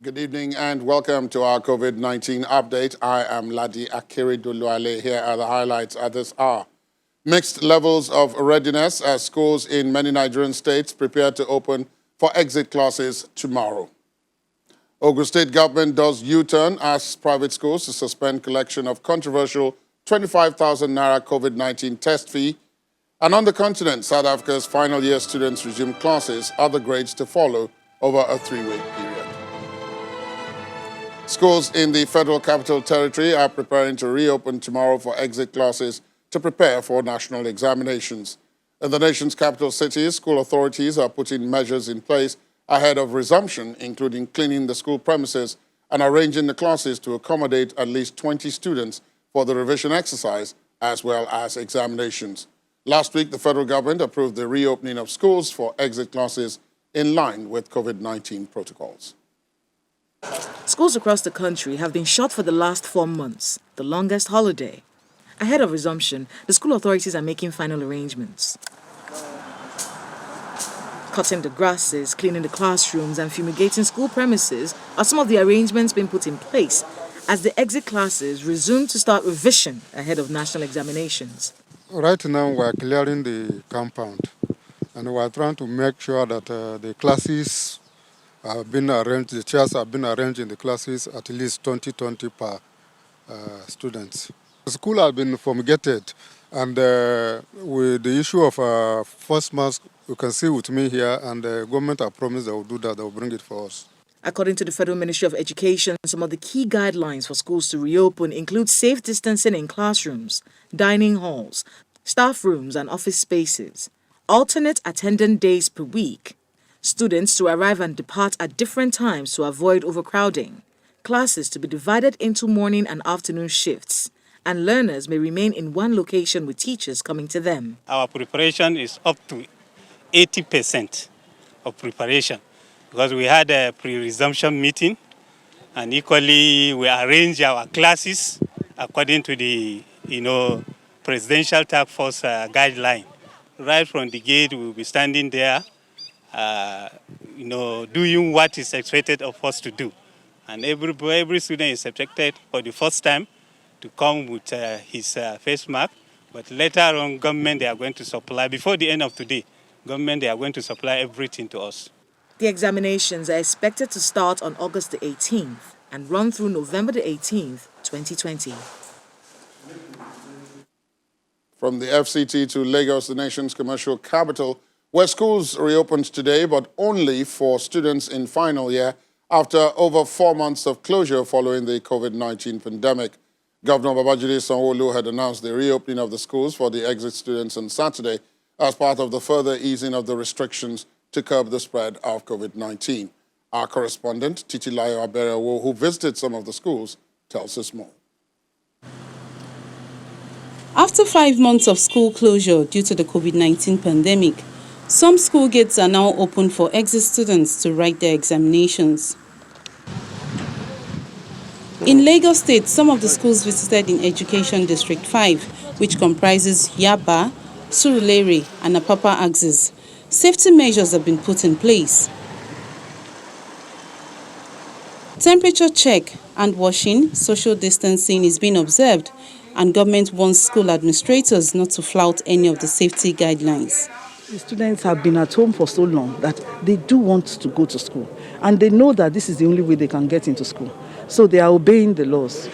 Good evening and welcome to our COVID-19 update. I am Ladi Akiriduluale. Here are the highlights at this hour. Mixed levels of readiness as schools in many Nigerian states prepare to open for exit classes tomorrow. Ogun State government does U-turn, asks private schools to suspend collection of controversial 25,000 naira COVID-19 test fee. And on the continent, South Africa's final year students resume classes, other grades to follow over a 3-week period. Schools in the Federal Capital Territory are preparing to reopen tomorrow for exit classes to prepare for national examinations. In the nation's capital cities, school authorities are putting measures in place ahead of resumption, including cleaning the school premises and arranging the classes to accommodate at least 20 students for the revision exercise as well as examinations. Last week, the federal government approved the reopening of schools for exit classes in line with COVID-19 protocols. Schools across the country have been shut for the last 4 months, the longest holiday. Ahead of resumption, the school authorities are making final arrangements. Cutting the grasses, cleaning the classrooms, and fumigating school premises are some of the arrangements being put in place as the exit classes resume to start revision ahead of national examinations. Right now, we're clearing the compound, and we're trying to make sure that the classes have been arranged, the chairs have been arranged in the classes at least 20 per students. The school has been fumigated, and with the issue of face mask, you can see with me here, and the government have promised they will do that, they will bring it for us. According to the Federal Ministry of Education, some of the key guidelines for schools to reopen include safe distancing in classrooms, dining halls, staff rooms and office spaces, alternate attendance days per week, students to arrive and depart at different times to avoid overcrowding, classes to be divided into morning and afternoon shifts, and learners may remain in one location with teachers coming to them. Our preparation is up to 80% of preparation because we had a pre-resumption meeting, and equally we arrange our classes according to the presidential task force guideline. Right from the gate, we will be standing there, doing what is expected of us to do. And every student is expected for the first time to come with his face mask. But later on, government, they are going to supply, before the end of today, government, they are going to supply everything to us. The examinations are expected to start on August the 18th and run through November the 18th, 2020. From the FCT to Lagos, the nation's commercial capital, where schools reopened today, but only for students in final year after over 4 months of closure following the COVID-19 pandemic. Governor Babajide Sanwo-Olu had announced the reopening of the schools for the exit students on Saturday as part of the further easing of the restrictions to curb the spread of COVID-19. Our correspondent, Titilayo Aberewo, who visited some of the schools, tells us more. After 5 months of school closure due to the COVID-19 pandemic, some school gates are now open for exit students to write their examinations. In Lagos State, some of the schools visited in Education District 5, which comprises Yaba, Surulere and Apapa axis, safety measures have been put in place. Temperature check, hand washing, social distancing is being observed, and government wants school administrators not to flout any of the safety guidelines. The students have been at home for so long that they do want to go to school, and they know that this is the only way they can get into school. So they are obeying the laws.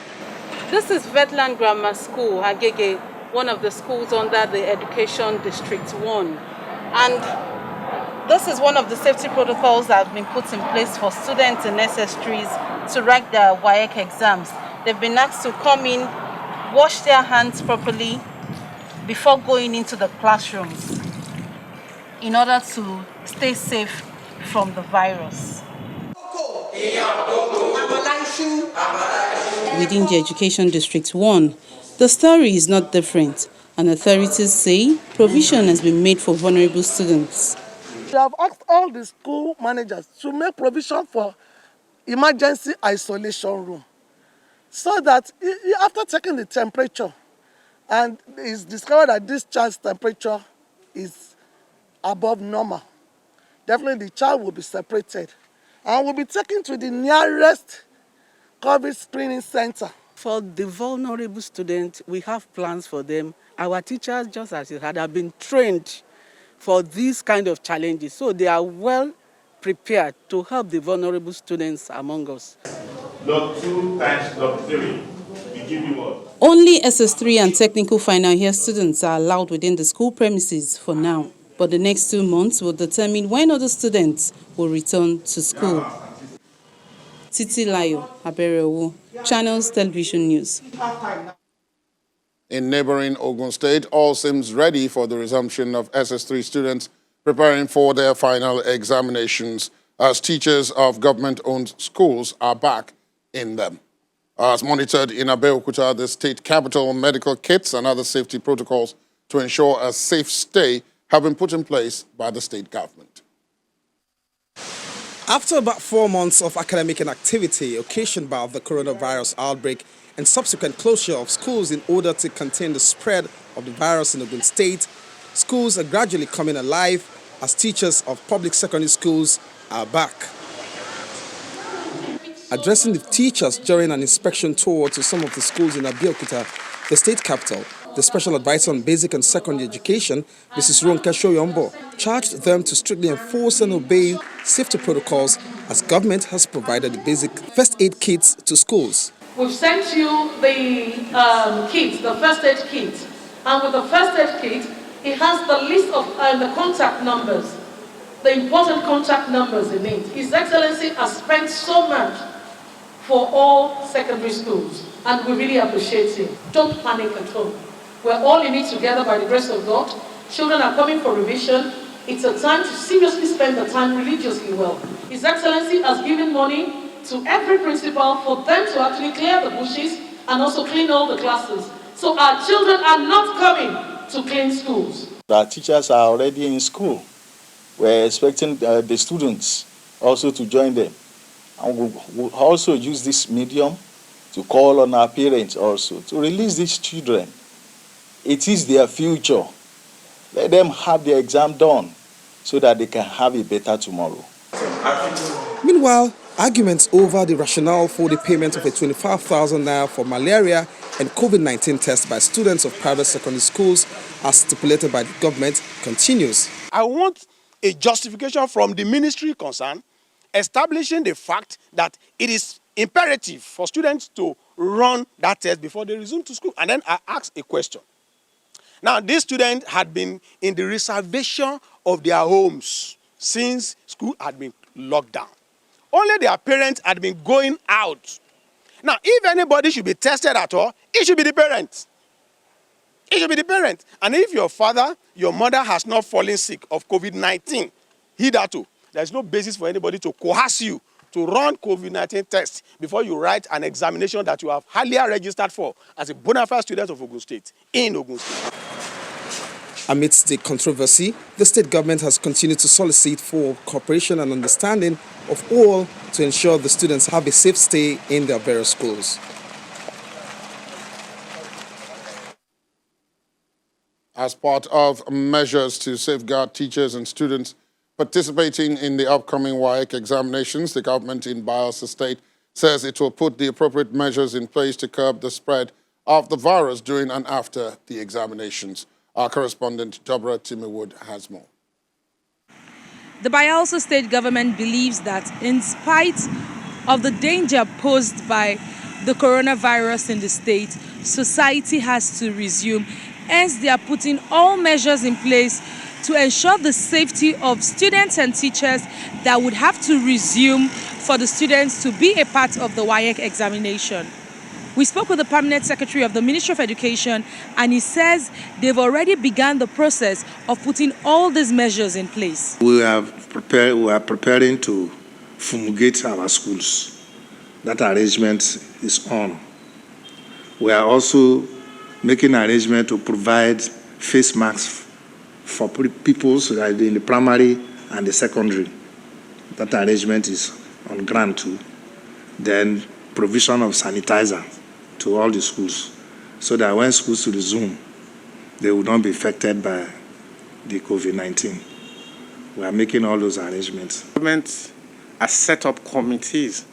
This is Vetland Grammar School, Agege, one of the schools under the Education District 1. And this is one of the safety protocols that have been put in place for students and SS3s to write their WAEC exams. They've been asked to come in, wash their hands properly before going into the classrooms in order to stay safe from the virus. Within the Education District 1, the story is not different, and authorities say provision has been made for vulnerable students. We have asked all the school managers to make provision for emergency isolation room, so that after taking the temperature and it's discovered that this child's temperature is above normal, definitely the child will be separated and will be taken to the nearest COVID screening center. For the vulnerable students, we have plans for them. Our teachers, just as you had, have been trained for these kind of challenges, so they are well prepared to help the vulnerable students among us. Log 2 times log 3 will give you what? Only SS3 and technical final year students are allowed within the school premises for now, but the next 2 months will determine when other students will return to school. Titi Layo, Aberewo, Channels Television News. In neighboring Ogun State, all seems ready for the resumption of SS3 students preparing for their final examinations as teachers of government-owned schools are back in them. As monitored in Abeokuta, the state capital, medical kits and other safety protocols to ensure a safe stay have been put in place by the state government. After about 4 months of academic inactivity occasioned by the coronavirus outbreak and subsequent closure of schools in order to contain the spread of the virus in Ogun State, schools are gradually coming alive as teachers of public secondary schools are back. Addressing the teachers during an inspection tour to some of the schools in Abeokuta, the state capital, the Special Advisor on Basic and Secondary Education, Mrs. Ronke Shoyombo, charged them to strictly enforce and obey safety protocols as government has provided the basic first aid kits to schools. We've sent you the kit, the first aid kit, and with the first aid kit, it has the list of the contact numbers, the important contact numbers in it. His Excellency has spent so much for all secondary schools, and we really appreciate it. Don't panic at home. We're all in it together by the grace of God. Children are coming for revision. It's a time to seriously spend the time religiously well. His Excellency has given money to every principal for them to actually clear the bushes and also clean all the classes. So our children are not coming to clean schools. Our teachers are already in school. We're expecting the students also to join them. And we'll also use this medium to call on our parents also to release these children. It is their future. Let them have their exam done so that they can have a better tomorrow. Meanwhile, arguments over the rationale for the payment of a 25,000 naira for malaria and COVID-19 tests by students of private secondary schools as stipulated by the government continues. I want a justification from the ministry concerned establishing the fact that it is imperative for students to run that test before they resume to school. And then I ask a question. Now, these students had been in the reservation of their homes since school had been locked down. Only their parents had been going out. Now, if anybody should be tested at all, it should be the parent. It should be the parent. And if your father, your mother has not fallen sick of COVID-19, hitherto, there's no basis for anybody to coerce you to run COVID-19 tests before you write an examination that you have earlier registered for as a bona fide student of Ogun State, in Ogun State. Amidst the controversy, the state government has continued to solicit for cooperation and understanding of all to ensure the students have a safe stay in their various schools. As part of measures to safeguard teachers and students participating in the upcoming WAEC examinations, the government in Bayelsa State says it will put the appropriate measures in place to curb the spread of the virus during and after the examinations. Our correspondent, Deborah Timiwood, has more. The Bayelsa State government believes that in spite of the danger posed by the coronavirus in the state, society has to resume. Hence, they are putting all measures in place to ensure the safety of students and teachers that would have to resume for the students to be a part of the WAEC examination. We spoke with the Permanent Secretary of the Ministry of Education, and he says they've already begun the process of putting all these measures in place. We are preparing to fumigate our schools. That arrangement is on. We are also making arrangement to provide face masks for people in the primary and the secondary. That arrangement is on ground too. Then provision of sanitizer to all the schools so that when schools resume, they will not be affected by the COVID-19. We are making all those arrangements. Government has set up committees,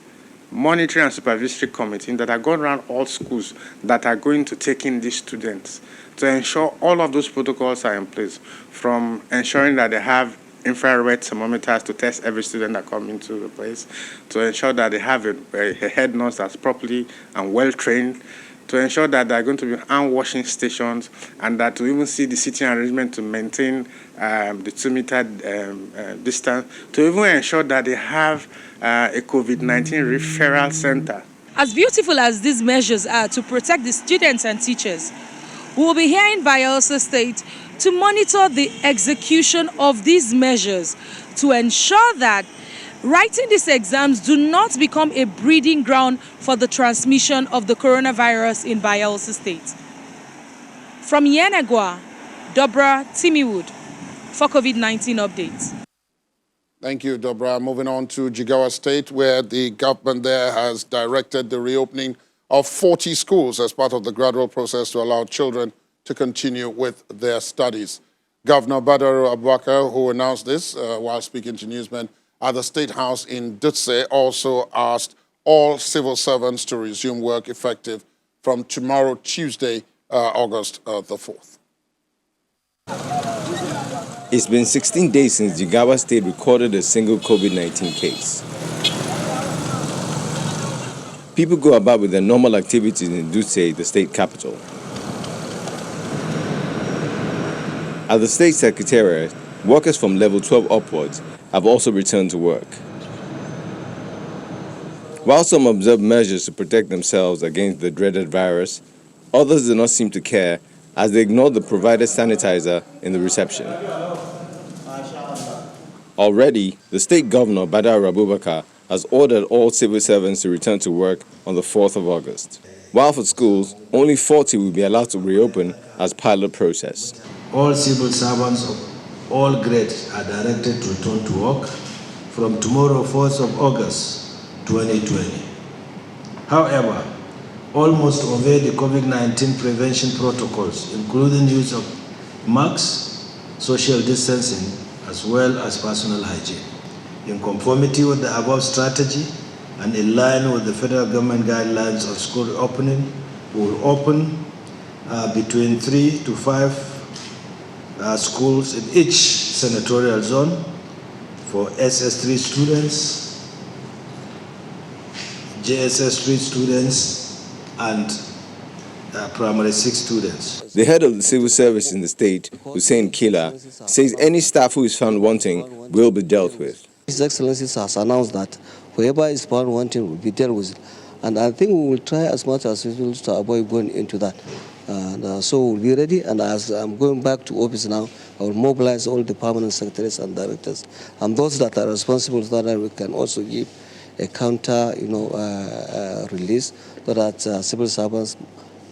monitoring and supervisory committees that are going around all schools that are going to take in these students to ensure all of those protocols are in place, from ensuring that they have infrared thermometers to test every student that comes into the place, to ensure that they have a head nurse that's properly and well trained, to ensure that there are going to be hand washing stations, and that to even see the seating arrangement to maintain the 2-meter distance, to even ensure that they have a COVID-19 referral center. As beautiful as these measures are to protect the students and teachers, we will be here in Bayelsa State to monitor the execution of these measures to ensure that writing these exams do not become a breeding ground for the transmission of the coronavirus in Bayelsa State. From Yenagua, Dobra Timiwood for COVID-19 updates. Thank you, Dobra. Moving on to Jigawa State, where the government there has directed the reopening of 40 schools as part of the gradual process to allow children to continue with their studies. Governor Badaru Abubakar, who announced this while speaking to newsmen at the State House in Dutse, also asked all civil servants to resume work effective from tomorrow, Tuesday, August the 4th. It's been 16 days since Jigawa State recorded a single COVID-19 case. People go about with their normal activities in Dutse, the state capital. At the State Secretariat, workers from level 12 upwards have also returned to work. While some observe measures to protect themselves against the dreaded virus, others do not seem to care as they ignore the provided sanitizer in the reception. Already, the state governor, Badaru Abubakar, has ordered all civil servants to return to work on the 4th of August. While for schools, only 40 will be allowed to reopen as pilot process. All civil servants of all grades are directed to return to work from tomorrow, 4th of August, 2020. However, all must obey the COVID-19 prevention protocols, including use of masks, social distancing, as well as personal hygiene. In conformity with the above strategy and in line with the federal government guidelines on school opening, we will open between 3 to 5 schools in each senatorial zone for SS3 students, JSS3 students, and primary 6 students. The head of the civil service in the state, Hussein Kila, says any staff who is found wanting will be dealt with. His Excellency has announced that whoever is found wanting will be dealt with. And I think we will try as much as possible to avoid going into that. So we'll be ready, and as I'm going back to office now, I will mobilize all the permanent secretaries and directors and those that are responsible so that we can also give a counter, release so that civil servants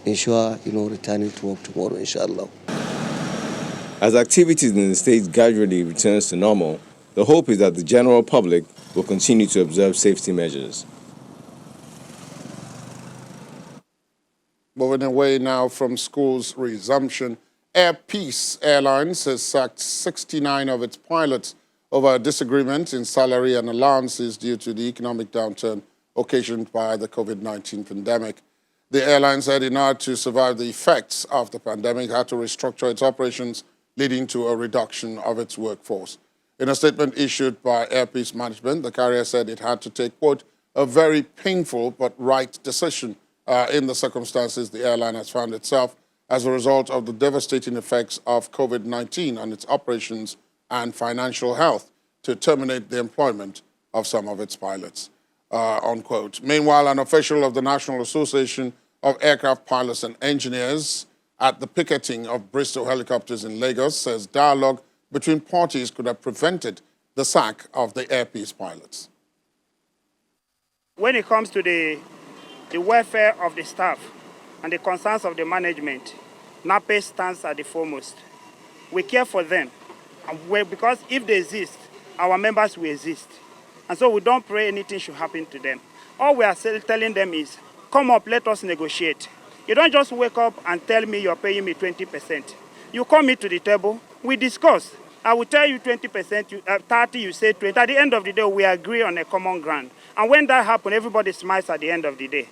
ensure, returning to work tomorrow, inshallah. As activities in the state gradually returns to normal, the hope is that the general public will continue to observe safety measures. Moving away now from schools resumption, Air Peace Airlines has sacked 69 of its pilots over a disagreement in salary and allowances due to the economic downturn occasioned by the COVID-19 pandemic. The airline said in order to survive the effects of the pandemic, had to restructure its operations, leading to a reduction of its workforce. In a statement issued by Air Peace Management, the carrier said it had to take, quote, a very painful but right decision in the circumstances the airline has found itself as a result of the devastating effects of COVID-19 on its operations and financial health to terminate the employment of some of its pilots, unquote. Meanwhile, an official of the National Association of Aircraft Pilots and Engineers at the picketing of Bristol helicopters in Lagos says dialogue between parties could have prevented the sack of the Air Peace pilots. When it comes to the welfare of the staff and the concerns of the management, NAPE stands at the foremost. We care for them, because if they exist, our members will exist. And so we don't pray anything should happen to them. All we are telling them is, come up, let us negotiate. You don't just wake up and tell me you're paying me 20%. You come me to the table, we discuss. I will tell you 20%, 30, you say 20. At the end of the day, we agree on a common ground. And when that happens, everybody smiles at the end of the day.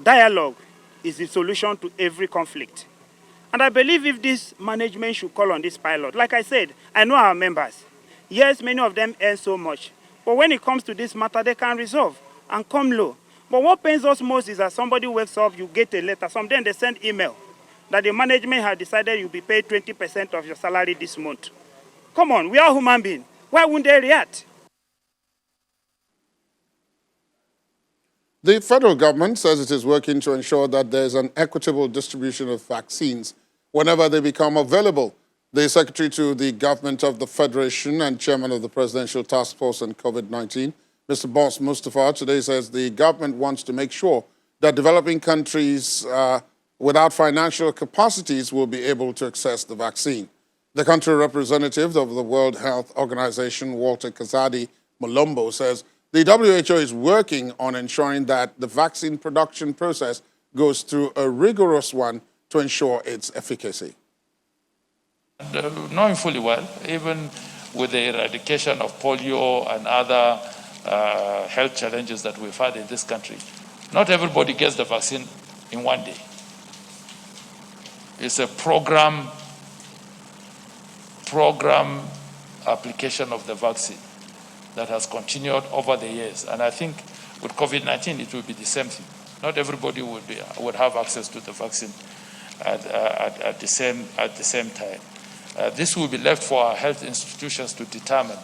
Dialogue is the solution to every conflict. And I believe if this management should call on this pilot, like I said, I know our members. Yes, many of them earn so much. But when it comes to this matter, they can resolve and come low. But what pains us most is that somebody wakes up, you get a letter, some they send email that the management has decided you'll be paid 20% of your salary this month. Come on, we are human beings. Why wouldn't they react? The federal government says it is working to ensure that there is an equitable distribution of vaccines whenever they become available. The Secretary to the Government of the Federation and Chairman of the Presidential Task Force on COVID-19, Mr. Boss Mustafa, today says the government wants to make sure that developing countries without financial capacities will be able to access the vaccine. The country representative of the World Health Organization, Walter Kazadi Molombo, says the WHO is working on ensuring that the vaccine production process goes through a rigorous one to ensure its efficacy. Knowing fully well, even with the eradication of polio and other health challenges that we've had in this country, not everybody gets the vaccine in one day. It's a program application of the vaccine that has continued over the years. And I think with COVID-19, it will be the same thing. Not everybody would have access to the vaccine at the same time. This will be left for our health institutions to determine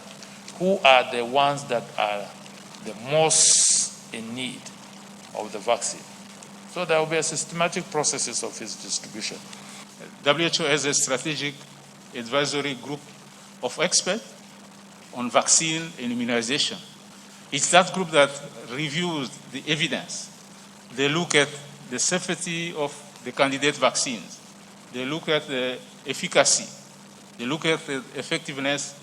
who are the ones that are the most in need of the vaccine. So there will be a systematic processes of its distribution. WHO has a strategic advisory group of experts on vaccine and immunization. It's that group that reviews the evidence. They look at the safety of the candidate vaccines. They look at the efficacy. They look at the effectiveness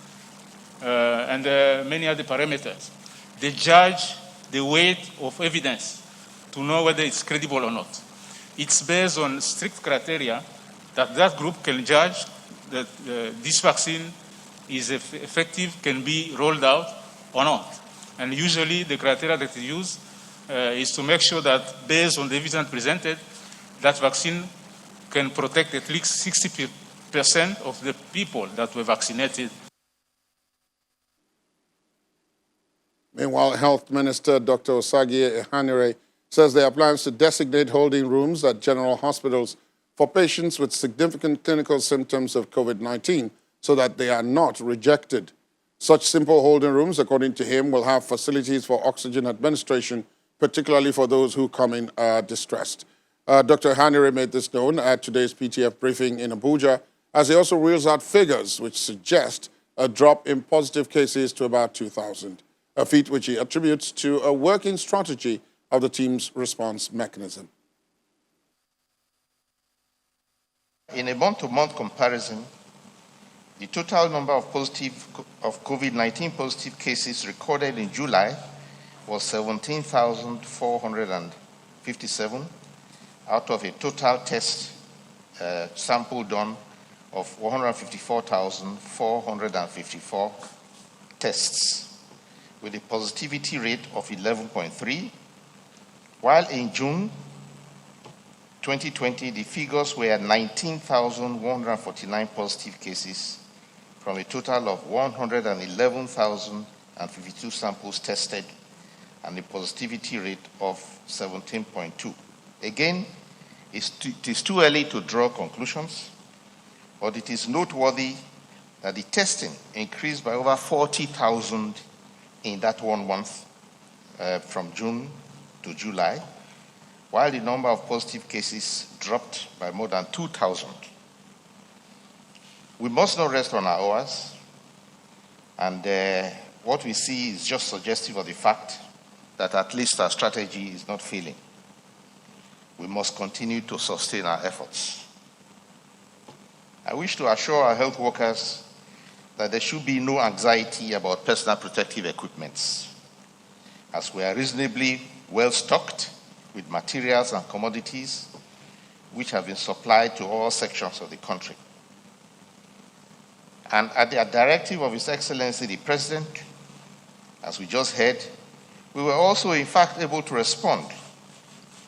and many other parameters. They judge the weight of evidence to know whether it's credible or not. It's based on strict criteria that group can judge that this vaccine is effective, can be rolled out or not. And usually the criteria that is used is to make sure that based on the evidence presented, that vaccine can protect at least 60% of the people that were vaccinated. Meanwhile, Health Minister Dr. Osagie Ehanire says there are plans to designate holding rooms at general hospitals for patients with significant clinical symptoms of COVID-19 so that they are not rejected. Such simple holding rooms, according to him, will have facilities for oxygen administration, particularly for those who come in distressed. Dr. Ehanire made this known at today's PTF briefing in Abuja, as he also reels out figures which suggest a drop in positive cases to about 2,000, a feat which he attributes to a working strategy of the team's response mechanism. In a month-to-month comparison, the total number of COVID-19 positive cases recorded in July was 17,457 out of a total test sample done of 154,454 tests, with a positivity rate of 11.3, while in June 2020, the figures were 19,149 positive cases from a total of 111,052 samples tested and a positivity rate of 17.2. Again, it is too early to draw conclusions, but it is noteworthy that the testing increased by over 40,000 in that 1 month from June to July, while the number of positive cases dropped by more than 2,000. We must not rest on our oars, and what we see is just suggestive of the fact that at least our strategy is not failing. We must continue to sustain our efforts. I wish to assure our health workers that there should be no anxiety about personal protective equipment, as we are reasonably well stocked with materials and commodities which have been supplied to all sections of the country. And at the directive of His Excellency the President, as we just heard, we were also in fact able to respond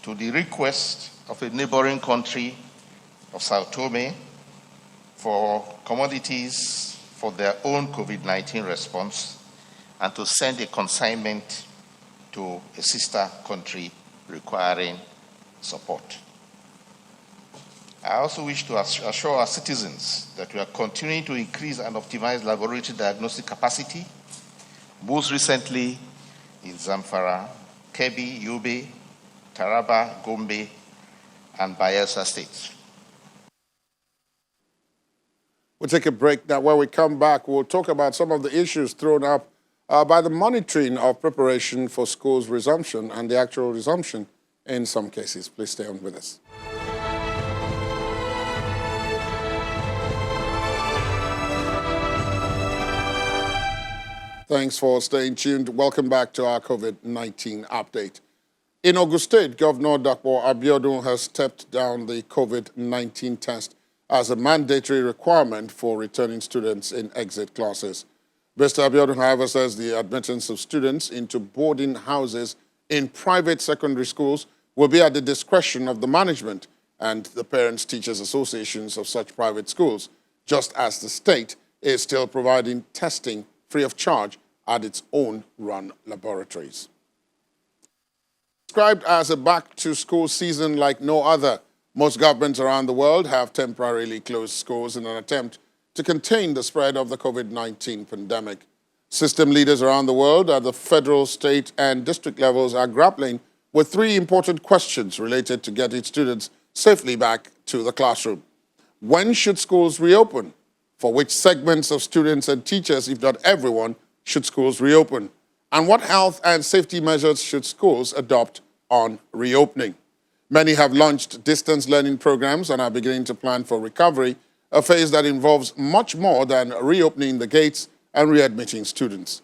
to the request of a neighboring country of Sao Tome for commodities for their own COVID-19 response and to send a consignment to a sister country requiring support. I also wish to assure our citizens that we are continuing to increase and optimize laboratory diagnostic capacity, most recently in Zamfara, Kebbi, Yobe, Taraba, Gombe, and Bayelsa states. We'll take a break now. When we come back, we'll talk about some of the issues thrown up by the monitoring of preparation for schools resumption and the actual resumption in some cases. Please stay on with us. Thanks for staying tuned. Welcome back to our COVID-19 update. In Ogun State, Governor Dapo Abiodun has stepped down the COVID-19 test as a mandatory requirement for returning students in exit classes. Mr. Abiodun, however, says the admittance of students into boarding houses in private secondary schools will be at the discretion of the management and the parents' teachers associations of such private schools, just as the state is still providing testing free of charge at its own run laboratories. Described as a back-to-school season like no other, most governments around the world have temporarily closed schools in an attempt to contain the spread of the COVID-19 pandemic. System leaders around the world at the federal, state, and district levels are grappling with three important questions related to getting students safely back to the classroom. When should schools reopen? For which segments of students and teachers, if not everyone, should schools reopen? And what health and safety measures should schools adopt on reopening? Many have launched distance learning programs and are beginning to plan for recovery, a phase that involves much more than reopening the gates and readmitting students.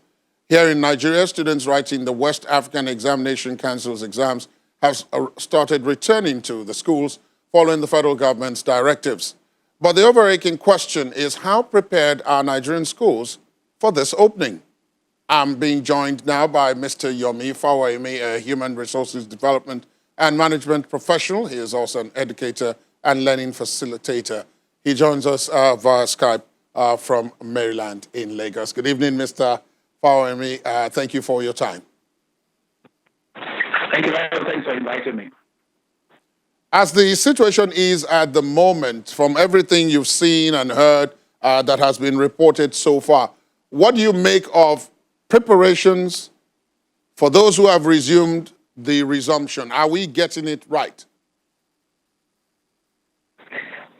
Here in Nigeria, students writing the West African Examination Council's exams have started returning to the schools following the federal government's directives. But the overarching question is, how prepared are Nigerian schools for this opening? I'm being joined now by Mr. Yomi Fawaimi, a human resources development and management professional. He is also an educator and learning facilitator. He joins us via Skype from Maryland in Lagos. Good evening, Mr. Fawaimi. Thank you for your time. Thank you very much. Thanks for inviting me. As the situation is at the moment, from everything you've seen and heard that has been reported so far, what do you make of preparations for those who have resumed the resumption? Are we getting it right?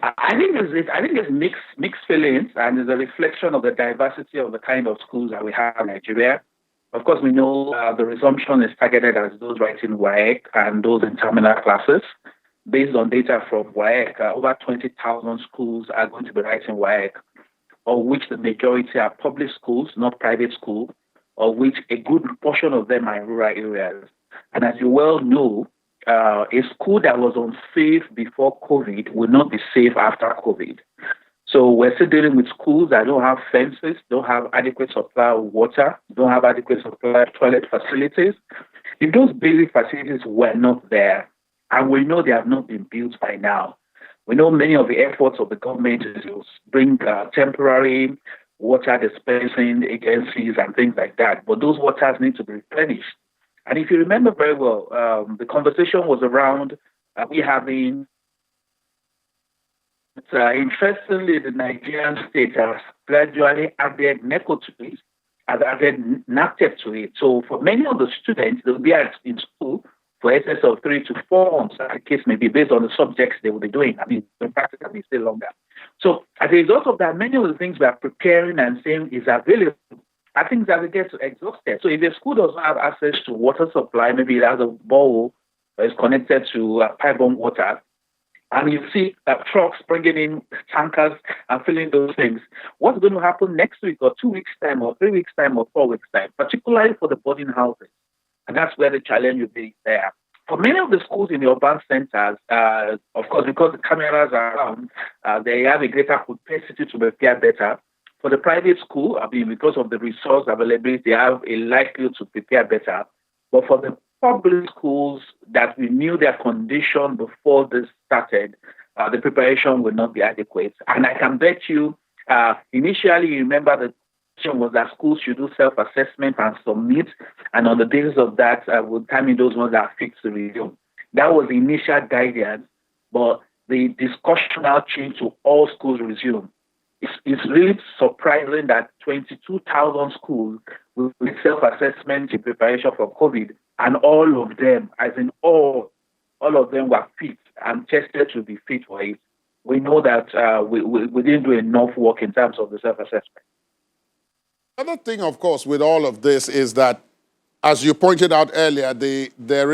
I think it's mixed feelings, and it's a reflection of the diversity of the kind of schools that we have in Nigeria. Of course, we know the resumption is targeted as those writing WAEC and those in terminal classes. Based on data from WAEC, over 20,000 schools are going to be writing WAEC, of which the majority are public schools, not private schools, of which a good portion of them are in rural areas. And as you well know, a school that was unsafe before COVID will not be safe after COVID. So we're still dealing with schools that don't have fences, don't have adequate supply of water, don't have adequate supply of toilet facilities. If those basic facilities were not there, and we know they have not been built by now, we know many of the efforts of the government to bring temporary water dispensing agencies and things like that, but those waters need to be replenished. And if you remember very well, the conversation was around we having, interestingly, the Nigerian state has gradually added NECO to it, has added NAPTEP to it. So for many of the students, they'll be in school for excess of 3 to 4 months, as the case may be, based on the subjects they will be doing. I mean, in practice, it may stay longer. So as a result of that, many of the things we are preparing and saying is available are things that we get exhausted. So if a school does not have access to water supply, maybe it has a bowl that is connected to pipe-borne water, and you see trucks bringing in tankers and filling those things, what's going to happen next week or 2 weeks' time or 3 weeks' time or 4 weeks' time, particularly for the boarding houses? And that's where the challenge will be there. For many of the schools in the urban centers, of course, because the cameras are around, they have a greater propensity to prepare better. For the private school, I mean, because of the resource availability, they have a likelihood to prepare better. But for the public schools that we knew their condition before this started, the preparation will not be adequate. And I can bet you, initially, you remember the question was that schools should do self-assessment and submit. And on the basis of that, we'll determine those ones that are fit to resume. That was the initial guidance, but the discussion now changed to all schools resume. It's really surprising that 22,000 schools will do self-assessment in preparation for COVID, and all of them, as in all of them were fit and tested to be fit for it. We know that we didn't do enough work in terms of the self-assessment. Another thing, of course, with all of this is that, as you pointed out earlier, there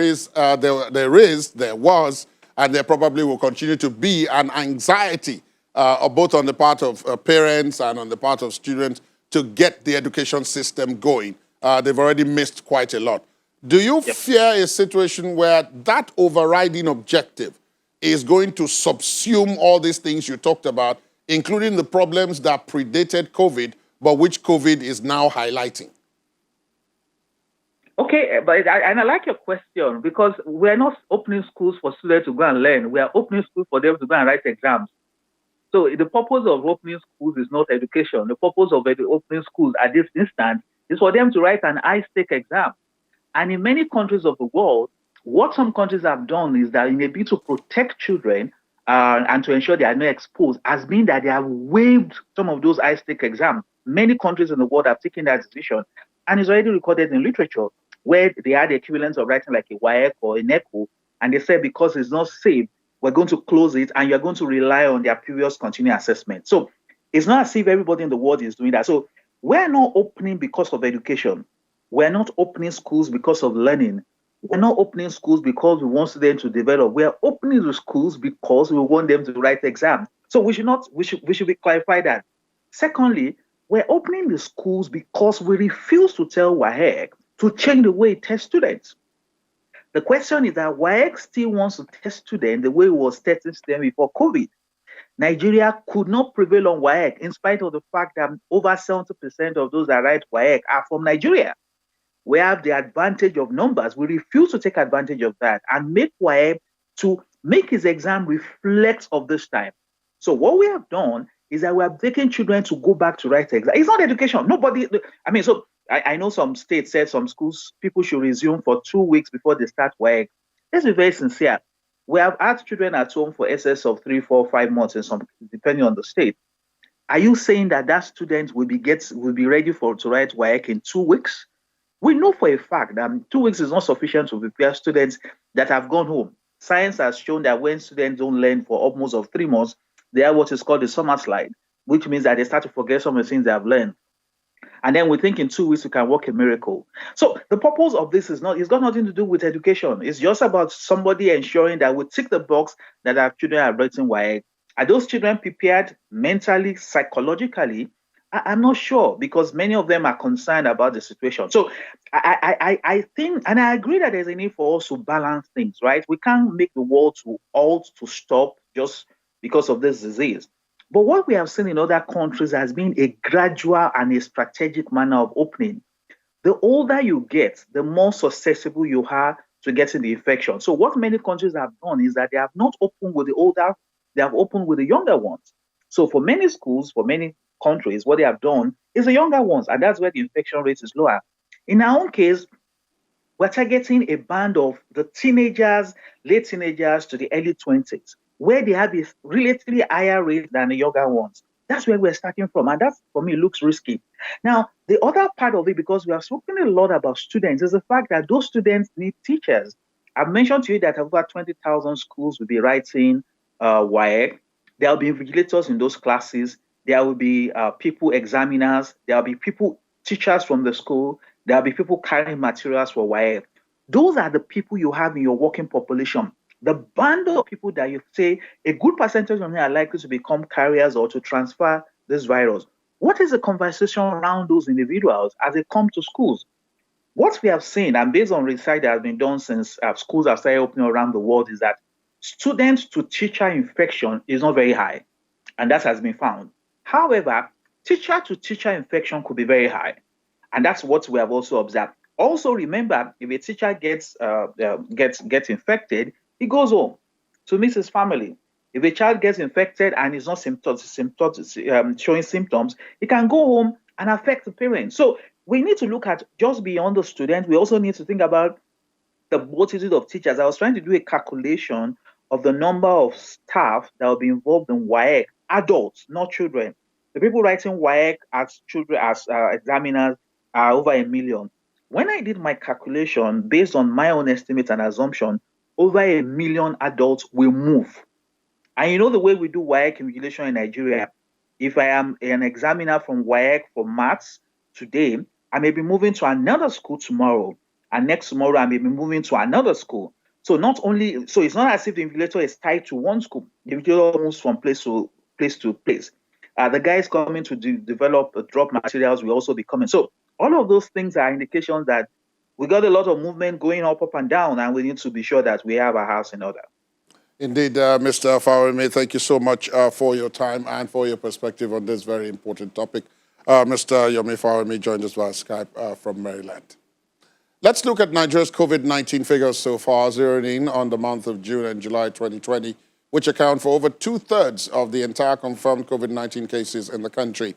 was, and there probably will continue to be an anxiety both on the part of parents and on the part of students to get the education system going. They've already missed quite a lot. Do you fear a situation where that overriding objective is going to subsume all these things you talked about, including the problems that predated COVID, but which COVID is now highlighting? Okay, but I like your question, because we're not opening schools for students to go and learn. We are opening schools for them to go and write exams. So the purpose of opening schools is not education. The purpose of opening schools at this instant is for them to write an high-stake exam. And in many countries of the world, what some countries have done is that in a bid to protect children and to ensure they are not exposed, has been that they have waived some of those high-stake exams. Many countries in the world have taken that decision, and it's already recorded in literature, where they had the equivalent of writing like a WAEC or an ECHO, and they said because it's not safe, we're going to close it, and you're going to rely on their previous continuing assessment. So it's not as if everybody in the world is doing that. So we're not opening because of education. We're not opening schools because of learning. We're not opening schools because we want them to develop. We're opening the schools because we want them to write exams. So we should be clarified that. Secondly, we're opening the schools because we refuse to tell WAEC to change the way it tests students. The question is that WAEC still wants to test students the way it was testing students before COVID. Nigeria could not prevail on WAEC in spite of the fact that over 70% of those that write WAEC are from Nigeria. We have the advantage of numbers. We refuse to take advantage of that and make WAEC to make his exam reflect of this time. So what we have done is that we are taking children to go back to write exam. It's not education. I know some states said some schools, people should resume for 2 weeks before they start WAEC. Let's be very sincere. We have had children at home for excess of 3, 4, 5 months, in some, depending on the state. Are you saying that that student will be ready to write WAEC in 2 weeks? We know for a fact that 2 weeks is not sufficient to prepare students that have gone home. Science has shown that when students don't learn for almost of 3 months, they have what is called the summer slide, which means that they start to forget some of the things they have learned. And then we think in 2 weeks we can work a miracle. So the purpose of this it's got nothing to do with education. It's just about somebody ensuring that we tick the box that our children are writing WAEC. Are those children prepared mentally, psychologically? I'm not sure, because many of them are concerned about the situation. So I think, and I agree that there's a need for us to balance things, right? We can't make the world to halt, to stop just because of this disease. But what we have seen in other countries has been a gradual and a strategic manner of opening. The older you get, the more susceptible you are to getting the infection. So what many countries have done is that they have not opened with the older, they have opened with the younger ones. So for many schools, for many countries, what they have done is the younger ones, and that's where the infection rate is lower. In our own case, we're targeting a band of the teenagers, late teenagers to the early 20s, where they have a relatively higher rate than the younger ones. That's where we're starting from, and that, for me, looks risky. Now, the other part of it, because we have spoken a lot about students, is the fact that those students need teachers. I've mentioned to you that over 20,000 schools will be writing WAEC. There will be invigilators in those classes. There will be people, examiners. There will be people, teachers from the school. There will be people carrying materials for WAEC. Those are the people you have in your working population. The band of people that you say a good percentage of them are likely to become carriers or to transfer this virus. What is the conversation around those individuals as they come to schools? What we have seen, and based on research that has been done since schools have started opening around the world, is that student to teacher infection is not very high, and that has been found. However, teacher-to-teacher infection could be very high. And that's what we have also observed. Also, remember, if a teacher gets infected, he goes home to meet his family. If a child gets infected and is not showing symptoms, he can go home and affect the parents. So we need to look at just beyond the student. We also need to think about the multitude of teachers. I was trying to do a calculation of the number of staff that will be involved in WAEC, adults, not children. The people writing WAEC as children, as examiners, are over 1 million. When I did my calculation based on my own estimates and assumption, over 1 million adults will move. And you know the way we do WAEC invigilation in Nigeria, if I am an examiner from WAEC for maths today, I may be moving to another school tomorrow. And next tomorrow, I may be moving to another school. So it's not as if the invigilator is tied to one school. The invigilator moves from place to place. The guys coming to develop drop materials will also be coming. So all of those things are indications that we got a lot of movement going up and down, and we need to be sure that we have our house in order. Indeed, Mr. Faweremi, thank you so much for your time and for your perspective on this very important topic. Mr. Yomi Faweremi joined us via Skype from Maryland. Let's look at Nigeria's COVID-19 figures so far, zeroing in on the month of June and July 2020, which account for over 2/3 of the entire confirmed COVID-19 cases in the country.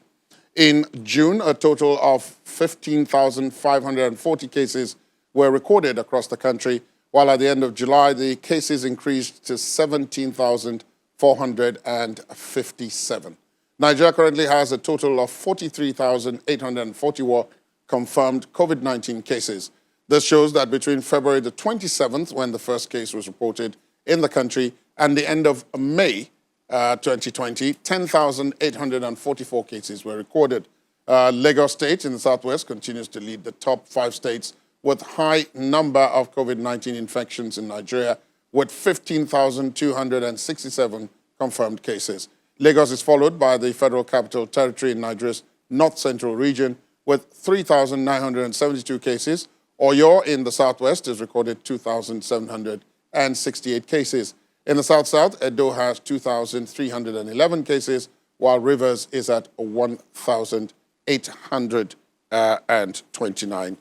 In June, a total of 15,540 cases were recorded across the country, while at the end of July, the cases increased to 17,457. Nigeria currently has a total of 43,841 confirmed COVID-19 cases. This shows that between February the 27th, when the first case was reported in the country, and the end of May 2020, 10,844 cases were recorded. Lagos State in the southwest continues to lead the top 5 states with high number of COVID-19 infections in Nigeria, with 15,267 confirmed cases. Lagos is followed by the Federal Capital Territory in Nigeria's north central region with 3,972 cases. Oyo in the southwest has recorded 2,768 cases. In the south-south, Edo has 2,311 cases, while Rivers is at 1,829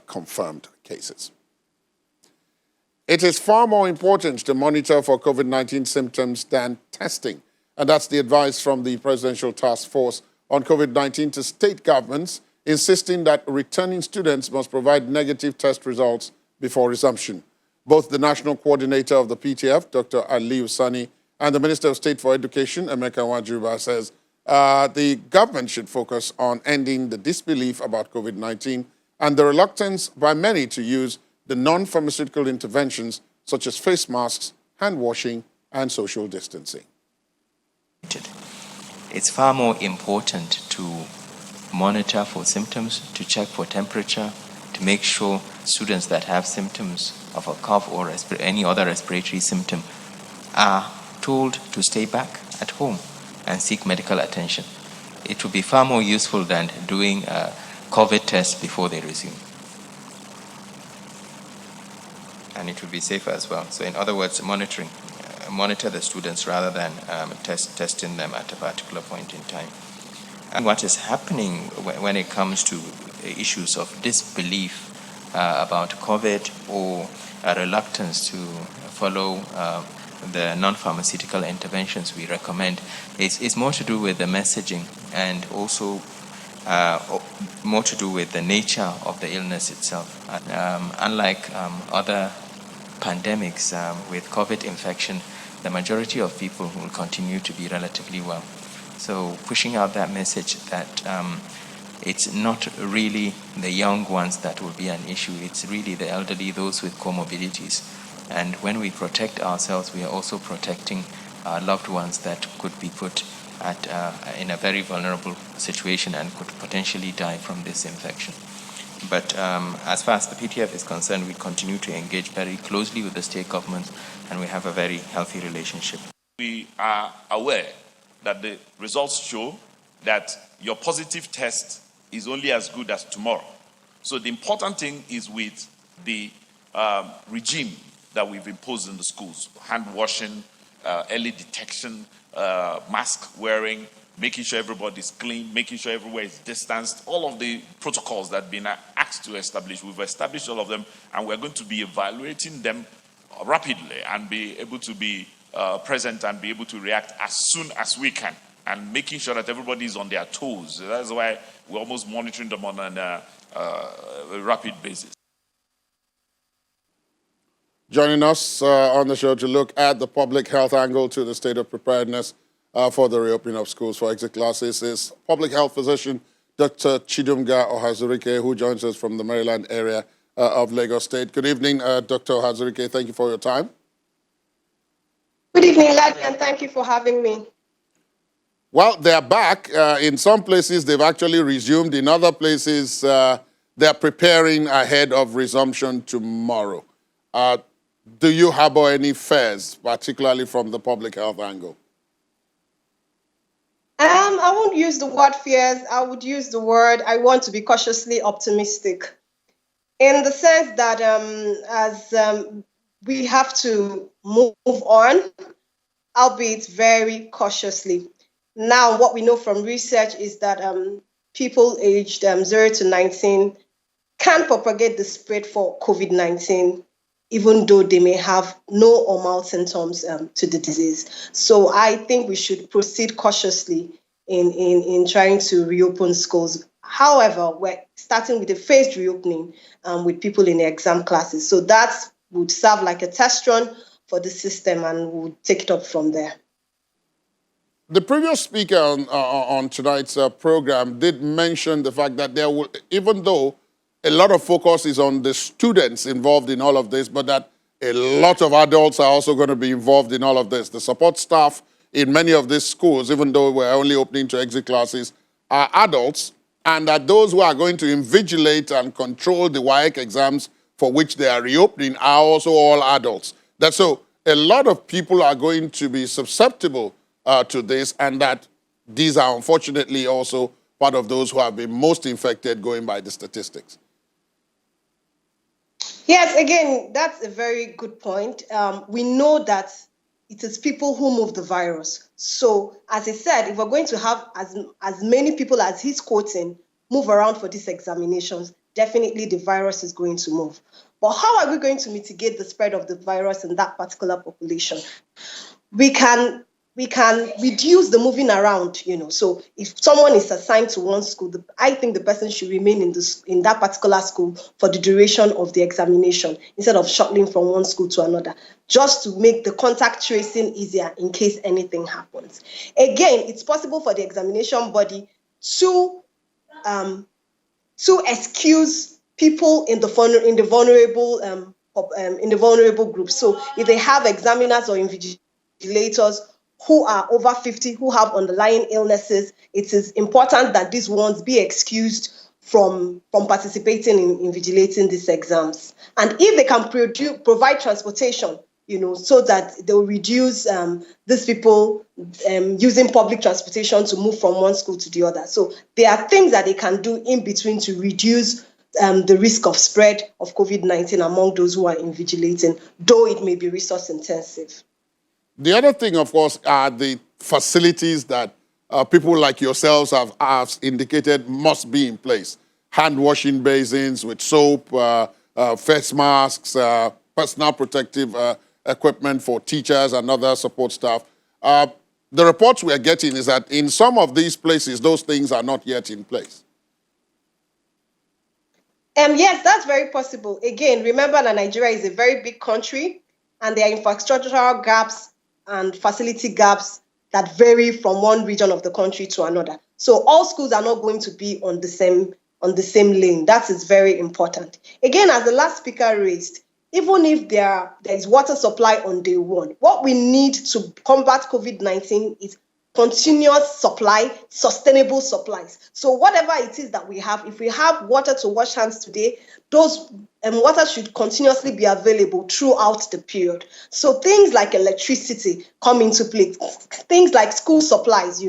confirmed cases. It is far more important to monitor for COVID-19 symptoms than testing, and that's the advice from the Presidential Task Force on COVID-19 to state governments, insisting that returning students must provide negative test results before resumption. Both the National Coordinator of the PTF, Dr. Aliyu Sani, and the Minister of State for Education, Emeka Nwajuba, says the government should focus on ending the disbelief about COVID-19 and the reluctance by many to use the non-pharmaceutical interventions such as face masks, hand washing, and social distancing. It's far more important to monitor for symptoms, to check for temperature, to make sure students that have symptoms of a cough or any other respiratory symptom are told to stay back at home and seek medical attention. It would be far more useful than doing a COVID test before they resume. And it would be safer as well. So in other words, monitor the students rather than testing them at a particular point in time. And what is happening when it comes to issues of disbelief about COVID or a reluctance to follow the non-pharmaceutical interventions we recommend is more to do with the messaging and also more to do with the nature of the illness itself. Unlike other pandemics with COVID infection, the majority of people will continue to be relatively well. So pushing out that message that it's not really the young ones that will be an issue, it's really the elderly, those with comorbidities. And when we protect ourselves, we are also protecting our loved ones that could be put in a very vulnerable situation and could potentially die from this infection. But as far as the PTF is concerned, we continue to engage very closely with the state governments, and we have a very healthy relationship. We are aware that the results show that your positive test is only as good as tomorrow. So the important thing is with the regime that we've imposed in the schools, hand washing, early detection, mask wearing, making sure everybody's clean, making sure everywhere is distanced, all of the protocols that have been asked to establish. We've established all of them, and we're going to be evaluating them rapidly and be able to be present and be able to react as soon as we can, and making sure that everybody is on their toes. That's why we're almost monitoring them on a rapid basis. Joining us on the show to look at the public health angle to the state of preparedness for the reopening of schools for exit classes is public health physician Dr. Chidumga Ohazurike, who joins us from the Maryland area of Lagos State. Good evening, Dr. Ohazurike. Thank you for your time. Good evening, Ladi, and thank you for having me. Well, they're back. In some places, they've actually resumed. In other places, they're preparing ahead of resumption tomorrow. Do you harbor any fears, particularly from the public health angle? I won't use the word fears. I would use the word I want to be cautiously optimistic, in the sense that as we have to move on, albeit very cautiously. Now, what we know from research is that people aged 0 to 19 can propagate the spread for COVID-19, even though they may have no or mild symptoms to the disease. So I think we should proceed cautiously in trying to reopen schools. However, we're starting with a phased reopening with people in the exam classes. So that would serve like a test run for the system, and we'll take it up from there. The previous speaker on tonight's program did mention the fact that there will, even though a lot of focus is on the students involved in all of this, but that a lot of adults are also going to be involved in all of this. The support staff in many of these schools, even though we're only opening to exit classes, are adults, and that those who are going to invigilate and control the WAEC exams for which they are reopening are also all adults. That so a lot of people are going to be susceptible to this, and that these are unfortunately also part of those who have been most infected, going by the statistics. Yes, again, that's a very good point. We know that it is people who move the virus. So, as I said, if we're going to have as many people as he's quoting move around for these examinations, definitely the virus is going to move. But how are we going to mitigate the spread of the virus in that particular population? We can reduce the moving around, So if someone is assigned to one school, I think the person should remain in that particular school for the duration of the examination, instead of shuttling from one school to another, just to make the contact tracing easier in case anything happens. Again, it's possible for the examination body to excuse people in the vulnerable groups. So if they have examiners or invigilators who are over 50, who have underlying illnesses, it is important that these ones be excused from participating in invigilating these exams. And if they can provide transportation, so that they'll reduce these people using public transportation to move from one school to the other. So there are things that they can do in between to reduce the risk of spread of COVID-19 among those who are invigilating, though it may be resource intensive. The other thing, of course, are the facilities that people like yourselves have indicated must be in place. Hand washing basins with soap, face masks, personal protective equipment for teachers and other support staff. The reports we are getting is that in some of these places, those things are not yet in place. Yes, that's very possible. Again, remember that Nigeria is a very big country, and there are infrastructural gaps and facility gaps that vary from one region of the country to another. So all schools are not going to be on the same lane. That is very important. Again, as the last speaker raised, even if there is water supply on day one, what we need to combat COVID-19 is continuous supply, sustainable supplies. So whatever it is that we have, if we have water to wash hands today, those water should continuously be available throughout the period. So things like electricity come into play, things like school supplies,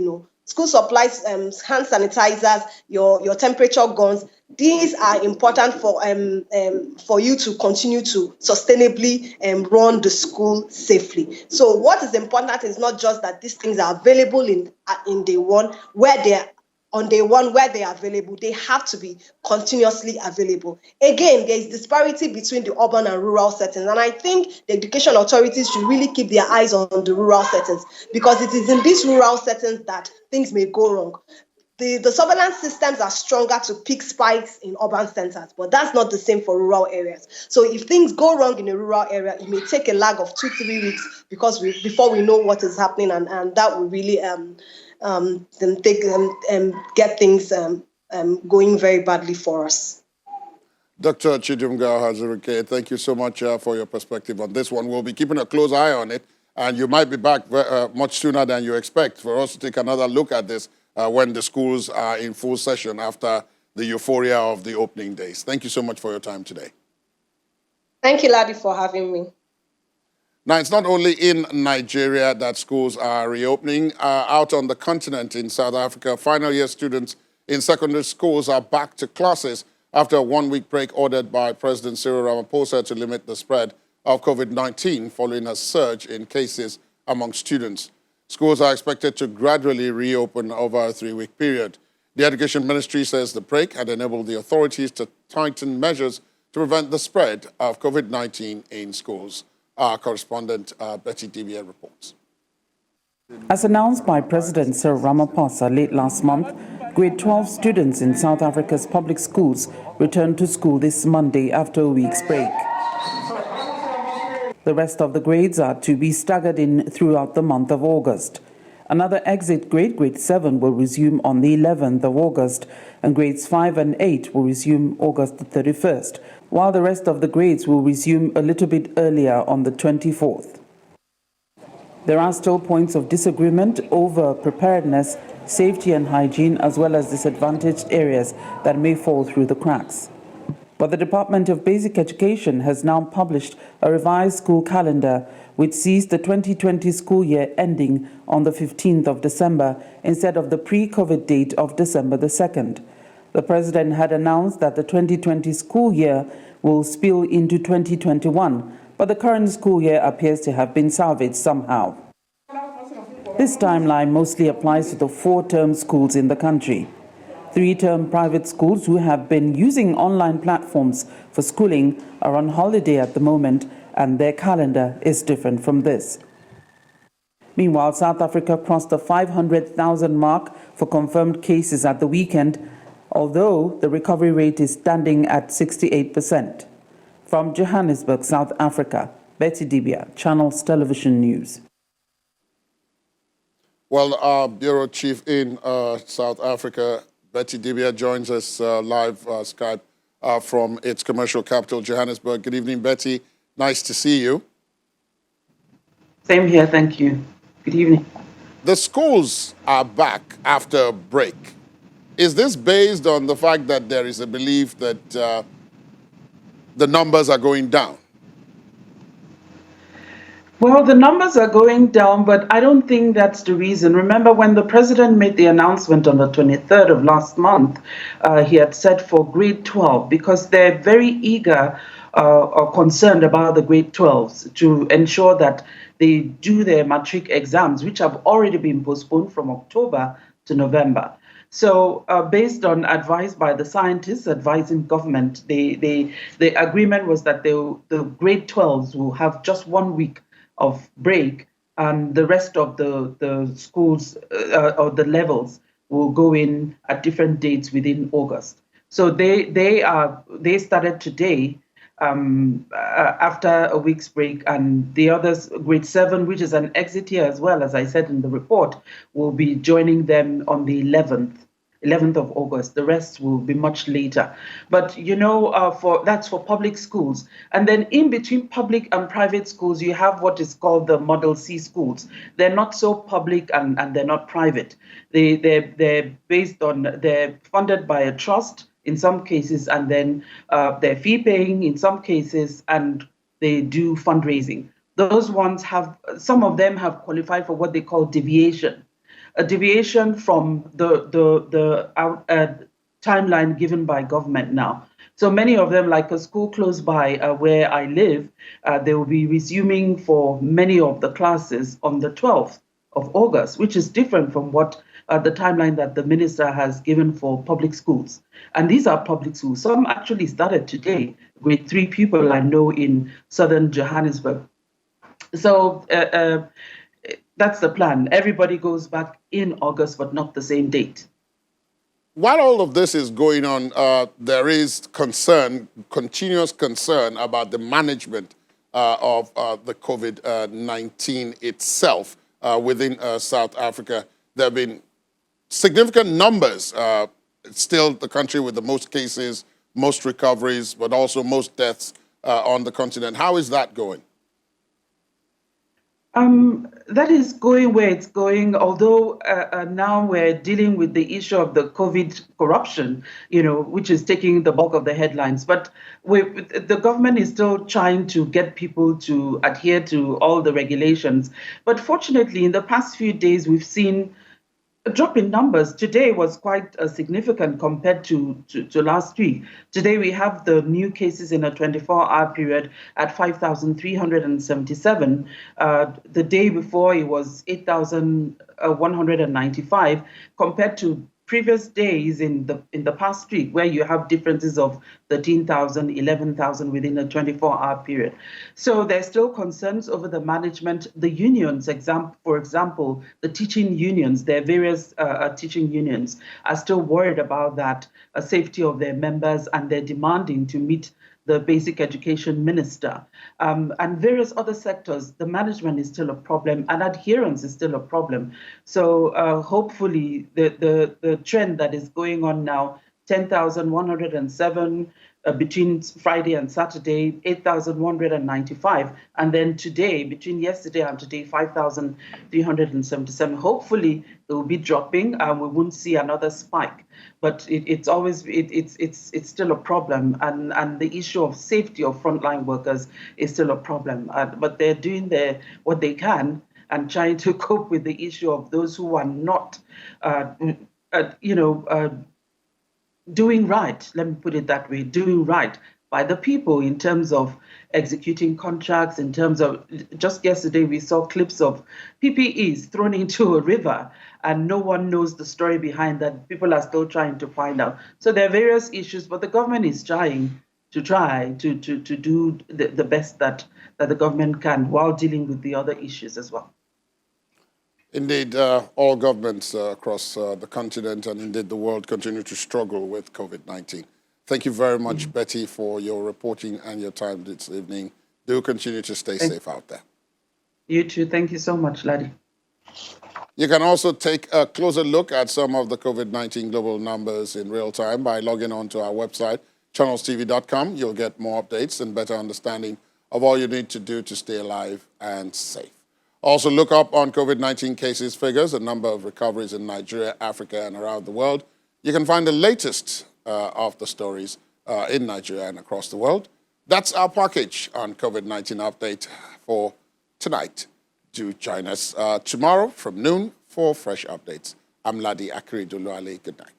school supplies, hand sanitizers, your temperature guns. These are important for you to continue to sustainably run the school safely. So what is important is not just that these things are available in day one, where they are on day one where they are available, they have to be continuously available. Again, there is disparity between the urban and rural settings, and I think the education authorities should really keep their eyes on the rural settings, because it is in these rural settings that things may go wrong. The surveillance systems are stronger to pick spikes in urban centers, but that's not the same for rural areas. So if things go wrong in a rural area, it may take a lag of 2-3 weeks before we know what is happening, and that will really get things going very badly for us. Dr. Chijumga Hazurike, thank you so much for your perspective on this one. We'll be keeping a close eye on it, and you might be back much sooner than you expect for us to take another look at this when the schools are in full session after the euphoria of the opening days. Thank you so much for your time today. Thank you, Ladi, for having me. Now, it's not only in Nigeria that schools are reopening. Out on the continent in South Africa, final year students in secondary schools are back to classes after a one-week break ordered by President Cyril Ramaphosa to limit the spread of COVID-19 following a surge in cases among students. Schools are expected to gradually reopen over a 3-week period. The Education Ministry says the break had enabled the authorities to tighten measures to prevent the spread of COVID-19 in schools. Our correspondent Betty Dibia reports. As announced by President Cyril Ramaphosa late last month, grade 12 students in South Africa's public schools returned to school this Monday after a week's break. The rest of the grades are to be staggered in throughout the month of August. Another exit grade, grade 7, will resume on the 11th of August, and grades 5 and 8 will resume August the 31st, while the rest of the grades will resume a little bit earlier on the 24th. There are still points of disagreement over preparedness, safety and hygiene, as well as disadvantaged areas that may fall through the cracks. But the Department of Basic Education has now published a revised school calendar which sees the 2020 school year ending on the 15th of December instead of the pre-COVID date of December the 2nd. The President had announced that the 2020 school year will spill into 2021, but the current school year appears to have been salvaged somehow. This timeline mostly applies to the 4-term schools in the country. 3-term private schools who have been using online platforms for schooling are on holiday at the moment, and their calendar is different from this. Meanwhile, South Africa crossed the 500,000 mark for confirmed cases at the weekend, although the recovery rate is standing at 68%. From Johannesburg, South Africa, Betty Dibia, Channels Television News. Well, our bureau chief in South Africa, Betty Dibia, joins us live Skype from its commercial capital, Johannesburg. Good evening, Betty. Nice to see you. Same here, thank you. Good evening. The schools are back after a break. Is this based on the fact that there is a belief that the numbers are going down? Well, the numbers are going down, but I don't think that's the reason. Remember, when the president made the announcement on the 23rd of last month, he had said for grade 12, because they're very eager or concerned about the grade 12s to ensure that they do their matric exams, which have already been postponed from October to November. So based on advice by the scientists advising government, the agreement was that the grade 12s will have just 1 week of break, and the rest of the schools or the levels will go in at different dates within August. So they started today after a week's break, and the others, grade 7, which is an exit year as well, as I said in the report, will be joining them on the 11th of August. The rest will be much later. But, you know, that's for public schools. And then in between public and private schools, you have what is called the Model C schools. They're not so public and they're not private. They're funded by a trust in some cases, and then they're fee paying in some cases, and they do fundraising. Those ones some of them have qualified for what they call deviation. a deviation from the timeline given by government now. So many of them, like a school close by where I live, they will be resuming for many of the classes on the 12th of August, which is different from what the timeline that the minister has given for public schools. And these are public schools. Some actually started today with 3 people I know in southern Johannesburg. So that's the plan. Everybody goes back in August, but not the same date. While all of this is going on, there is concern, continuous concern about the management of the COVID-19 itself within South Africa. There have been significant numbers. It's still the country with the most cases, most recoveries, but also most deaths on the continent. How is that going? That is going where it's going, although now we're dealing with the issue of the COVID corruption, which is taking the bulk of the headlines. But the government is still trying to get people to adhere to all the regulations. But fortunately, in the past few days, we've seen a drop in numbers. Today was quite significant compared to last week. Today we have the new cases in a 24-hour period at 5,377. The day before it was 8,195 compared to previous days in the past week, where you have differences of 13,000, 11,000 within a 24-hour period. So there's still concerns over the management. The unions, for example, the teaching unions, there are various teaching unions, are still worried about that safety of their members, and they're demanding to meet the basic education minister. And various other sectors, the management is still a problem and adherence is still a problem. So hopefully the trend that is going on now, 10,107 between Friday and Saturday, 8,195, and then today, between yesterday and today, 5,377. Hopefully it will be dropping and we won't see another spike. But it's still a problem, and the issue of safety of frontline workers is still a problem. But they're doing what they can and trying to cope with the issue of those who are not, doing right. Let me put it that way: doing right by the people in terms of executing contracts. In terms of, just yesterday we saw clips of PPEs thrown into a river, and no one knows the story behind that. People are still trying to find out. So there are various issues, but the government is trying to do the best that the government can while dealing with the other issues as well. Indeed, all governments across the continent and indeed the world continue to struggle with COVID-19. Thank you very much, Betty, for your reporting and your time this evening. Do continue to stay safe out there. You too. Thank you so much, Laddie. You can also take a closer look at some of the COVID-19 global numbers in real time by logging on to our website, channelstv.com. You'll get more updates and better understanding of all you need to do to stay alive and safe. Also, look up on COVID-19 cases figures, the number of recoveries in Nigeria, Africa, and around the world. You can find the latest of the stories in Nigeria and across the world. That's our package on COVID-19 update for tonight. Do join us tomorrow from noon for fresh updates. I'm Ladi Akiri Duluale. Good night.